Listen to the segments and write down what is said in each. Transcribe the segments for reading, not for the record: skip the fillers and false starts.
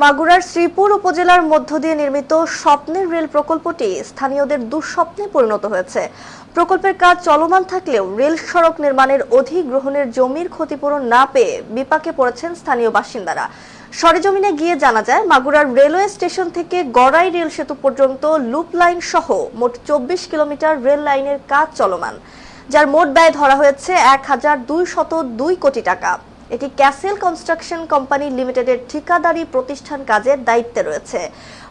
মাগুরার শ্রীপুর উপজেলার মধ্য দিয়ে নির্মিত স্বপ্নের রেল প্রকল্পটি স্থানীয়দের দুঃস্বপ্নে পরিণত হয়েছে। প্রকল্পের কাজ চলমান থাকলেও রেল সড়ক নির্মাণের অধিগ্রহণের জমির ক্ষতিপূরণ না পেয়ে বিপাকে পড়েছেন স্থানীয় বাসিন্দারা। সরেজমিনে গিয়ে জানা যায়, মাগুরার রেলওয়ে স্টেশন থেকে গড়াই রেল সেতু পর্যন্ত লুপ লাইন সহ মোট 24 কিলোমিটার রেল লাইনের কাজ চলমান, যার মোট ব্যয় ধরা হয়েছে 1,202 কোটি টাকা। এটি ক্যাসেল কনস্ট্রাকশন কোম্পানি লিমিটেডের ঠিকাদারি প্রতিষ্ঠান কাজের দায়িত্বে রয়েছে।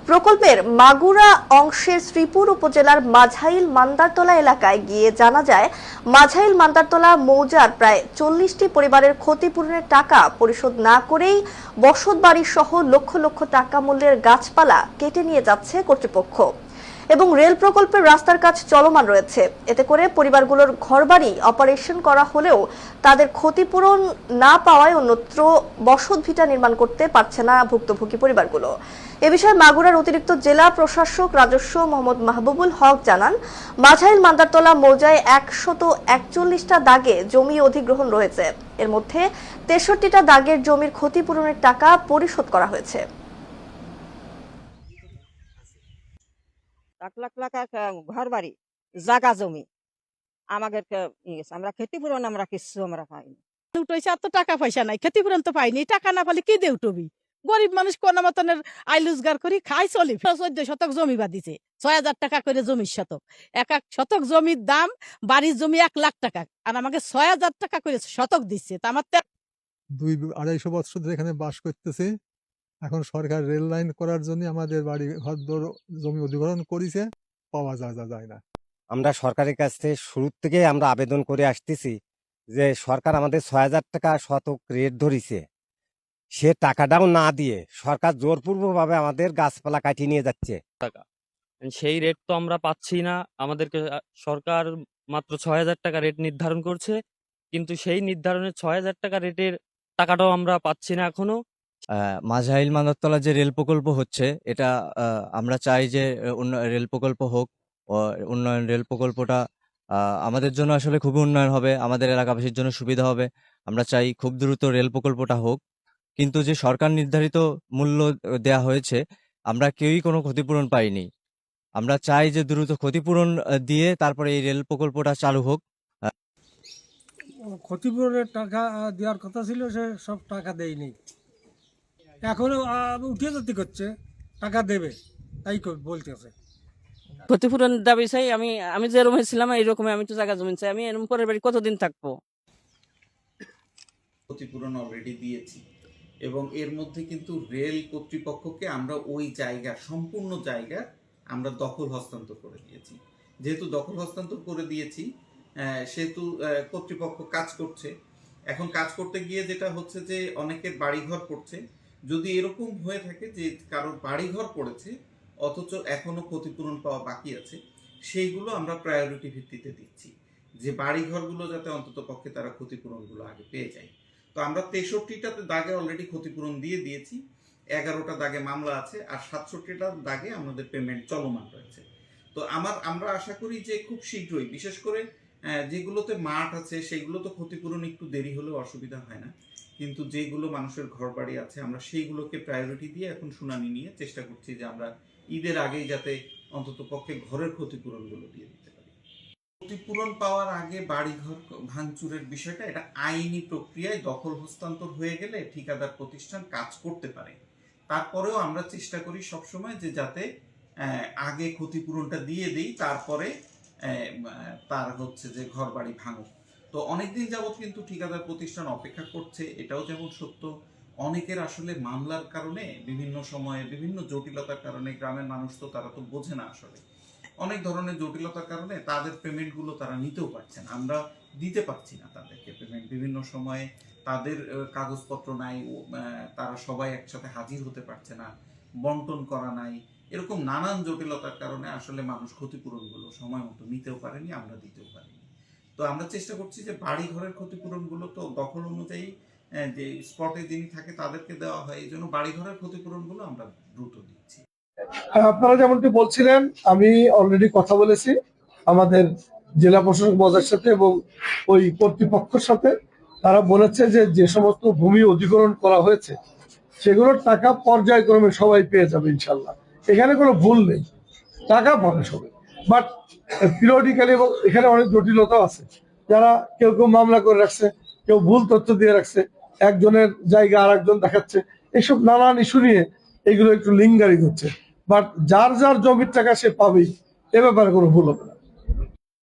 প্রকল্পের মাগুরা অংশের শ্রীপুর উপজেলার মাঝাইল মান্দারতলা এলাকায় গিয়ে জানা যায়, মাঝাইল মান্দারতলা মৌজার প্রায় 40টি পরিবারের ক্ষতিপূরণের টাকা পরিশোধ না করেই বসতবাড়ি সহ লক্ষ লক্ষ টাকা মূল্যের গাছপালা কেটে নিয়ে যাচ্ছে কর্তৃপক্ষ। এবং রেল প্রকল্পের রাস্তার কাজ চলমান রয়েছে। এতে করে পরিবারগুলোর ঘরবাড়ি অপারেশন করা হলেও তাদের ক্ষতিপূরণ না পাওয়ায় অন্যত্র বসতভিটা নির্মাণ করতে পারছে না ভুক্তভোগী পরিবারগুলো। এ বিষয়ে মাগুরার অতিরিক্ত জেলা প্রশাসক রাজস্ব মোহাম্মদ মাহবুবুল হক জানান, মাঝাইল মান্দারতলা মৌজায় 141টা দাগে জমি অধিগ্রহণ রয়েছে। এর মধ্যে 63টা দাগের জমির ক্ষতিপূরণের টাকা পরিশোধ করা হয়েছে। লাখ লাখ লাখ ঘর বাড়ি জাগা জমি আমাদের আমরা ক্ষতিপূরণ আমরা কিছু আমরা পাইনি। উঠেছে, এত টাকা পয়সা নাই, ক্ষতিপূরণ তো পাইনি। টাকা না পালে কি দিয়ে উঠবি? গরিব মানুষ কোন মতনের আই রোজগার করি খাই চলি। 14 শতক জমি বাদিছে, 6,000 টাকা করে জমির শতক। এক এক শতক জমির দাম, বাড়ির জমি 1 লাখ টাকা, আর আমাকে 6,000 টাকা করে শতক দিচ্ছে। তা আমার 200-250 বছর ধরে এখানে বাস করতেছে। এখন সরকার রেল লাইন করার জন্য আমাদের বাড়ি ঘর জমি অধিগ্রহণ করেছে, পাওয়া যায় না। আমরা সরকারের কাছ থেকে শুরুর থেকে আমরা আবেদন করে আসতেছি যে সরকার আমাদের 6,000 টাকা শতক রেট ধরিছে, সে টাকাটাও না দিয়ে সরকার জোরপূর্বকভাবে আমাদের গাছপালা কাটিয়ে নিয়ে যাচ্ছে। সেই রেট তো আমরা পাচ্ছি না। আমাদেরকে সরকার মাত্র 6,000 টাকা রেট নির্ধারণ করছে, কিন্তু সেই নির্ধারণের 6,000 টাকা রেটের টাকাটাও আমরা পাচ্ছি না এখনো। মাঝাইল মান্দারতলা যে রেল প্রকল্প হচ্ছে, এটা আমরা চাই যে রেল প্রকল্প হোক। উন্নয়ন রেল প্রকল্পটা আমাদের জন্য আসলে খুবই উন্নয়ন হবে, আমাদের এলাকাবাসীর জন্য সুবিধা হবে। আমরা চাই খুব দ্রুত রেল প্রকল্পটা হোক, কিন্তু যে সরকার নির্ধারিত মূল্য দেয়া হয়েছে, আমরা কেউই কোনো ক্ষতিপূরণ পাইনি। আমরা চাই যে দ্রুত ক্ষতিপূরণ দিয়ে তারপরে এই রেল প্রকল্পটা চালু হোক। ক্ষতিপূরণের টাকা দেওয়ার কথা ছিল, সে সব টাকা দেয়নি। এখনো উঠে যেতে করছে, টাকা দেবে তাই বলতেছে। ক্ষতিপূরণ দাবি চাই। আমি যেরকম ছিলাম এইরকম, আমি তো জায়গা জমি চাই। আমি এরকম পরের বাড়ি কতদিন থাকবো? ক্ষতিপূরণ অলরেডি দিয়েছি, এবং এর মধ্যে কিন্তু রেল কর্তৃপক্ষকে আমরা ওই জায়গা, সম্পূর্ণ জায়গা আমরা দখল হস্তান্তর করে দিয়েছি। যেহেতু দখল হস্তান্তর করে দিয়েছি, সেহেতু কর্তৃপক্ষ কাজ করছে। এখন কাজ করতে গিয়ে যেটা হচ্ছে যে অনেকের বাড়িঘর পড়ছে। যদি এরকম হয়ে থাকে যে কারোর বাড়িঘর পড়েছে অথচ এখনো ক্ষতিপূরণ পাওয়া বাকি আছে, সেইগুলো আমরা প্রায়োরিটি ভিত্তিতে দিচ্ছি, যে বাড়িঘরগুলো যাতে অন্তত পক্ষে তারা ক্ষতিপূরণগুলো আগে পেয়ে যায়। তো আমরা 63টাতে দাগে অলরেডি ক্ষতিপূরণ দিয়ে দিয়েছি, 11টা দাগে মামলা আছে, আর 67টা দাগে আমাদের পেমেন্ট চলমান রয়েছে। তো আমরা আশা করি যে খুব শীঘ্রই, বিশেষ করে যেগুলোতে মাঠ আছে সেগুলো তো ক্ষতিপূরণ একটু দেরি হলেও অসুবিধা হয় না, কিন্তু যেগুলো মানুষের ঘর বাড়ি আছে আমরা সেইগুলোকে প্রায়োরিটি দিয়ে এখন শুনানি নিয়ে চেষ্টা করছি যে আমরা ঈদের আগেই যাতে অন্তত পক্ষে ঘরের ক্ষতিপূরণগুলো দিয়ে দিতে পারি। ক্ষতিপূরণ পাওয়ার আগে বাড়িঘর ভাঙচুরের বিষয়টা, এটা আইনি প্রক্রিয়ায় দখল হস্তান্তর হয়ে গেলে ঠিকাদার প্রতিষ্ঠান কাজ করতে পারে। তারপরেও আমরা চেষ্টা করি সবসময় যে যাতে আগে ক্ষতিপূরণটা দিয়ে দিই, তারপরে তার হচ্ছে যে ঘর বাড়ি ভাঙুক। তো অনেকদিন যাবৎ কিন্তু ঠিকাদার প্রতিষ্ঠান অপেক্ষা করছে, এটাও যেমন সত্য। অনেকের আসলে মামলার কারণে, বিভিন্ন সময়ে বিভিন্ন জটিলতার কারণে, গ্রামের মানুষ তো তারা তো বোঝে না আসলে, অনেক ধরনের জটিলতার কারণে তাদের পেমেন্টগুলো তারা নিতেও পারছে না, আমরা দিতে পারছি না তাদেরকে পেমেন্ট। বিভিন্ন সময়ে তাদের কাগজপত্র নাই, তারা সবাই একসাথে হাজির হতে পারছে না, বন্টন করা নাই, এরকম নানান জটিলতার কারণে আসলে মানুষ ক্ষতিপূরণগুলো সময় মতো নিতেও পারেনি, আমরা দিতেও পারিনি। তো আমরা চেষ্টা করছি যে বাড়ি ঘরের ক্ষতিপূরণগুলো তো দখল অনুযায়ী যে স্পটে যিনি থাকে তাদেরকে দেওয়া হয়, এই জন্য বাড়ি ঘরের ক্ষতিপূরণগুলো আমরা দ্রুত দিচ্ছি। আপনারা যেমনটি বলছিলেন, আমি অলরেডি কথা বলেছি আমাদের জেলা প্রশাসক মহোদয়ের সাথে এবং ওই কর্তৃপক্ষের সাথে। তারা বলেছে যে যে সমস্ত ভূমি অধিগ্রহণ করা হয়েছে সেগুলোর টাকা পর্যায়ক্রমে সবাই পেয়ে যাবে ইনশাল্লাহ, এখানে কোনো ভুল নেই, টাকা পাবে সবাই। বাট পিরিয়ডিক্যালি, এবং এখানে অনেক জটিলতাও আছে, যারা কেউ কেউ মামলা করে রাখছে, কেউ ভুল তথ্য দিয়ে রাখছে, একজনের জায়গা আর একজন দেখাচ্ছে, এসব নানান ইস্যু নিয়ে এগুলো একটু লিঙ্গারিং হচ্ছে। বাট যার যার জমির টাকা সে পাবেই, এ ব্যাপারে কোনো ভুল হবে না।